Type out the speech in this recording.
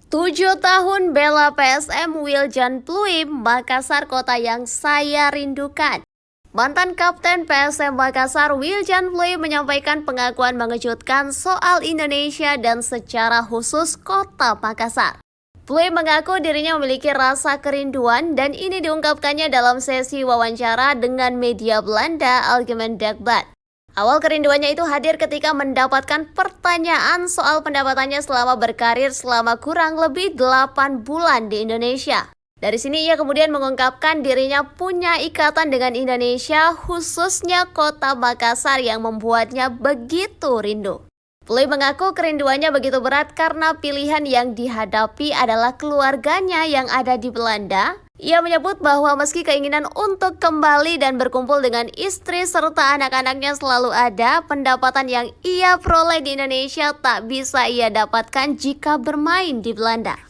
7 tahun bela PSM Wiljan Pluim, Makassar kota yang saya rindukan. Mantan Kapten PSM Makassar Wiljan Pluim menyampaikan pengakuan mengejutkan soal Indonesia dan secara khusus kota Makassar. Pluim mengaku dirinya memiliki rasa kerinduan dan ini diungkapkannya dalam sesi wawancara dengan media Belanda Algemeen Dagblad. Awal kerinduannya itu hadir ketika mendapatkan pertanyaan soal pendapatannya selama berkarir selama kurang lebih 8 bulan di Indonesia. Dari sini ia kemudian mengungkapkan dirinya punya ikatan dengan Indonesia, khususnya kota Makassar yang membuatnya begitu rindu. Pluim mengaku kerinduannya begitu berat karena pilihan yang dihadapi adalah keluarganya yang ada di Belanda. Ia menyebut bahwa meski keinginan untuk kembali dan berkumpul dengan istri serta anak-anaknya selalu ada, pendapatan yang ia peroleh di Indonesia tak bisa ia dapatkan jika bermain di Belanda.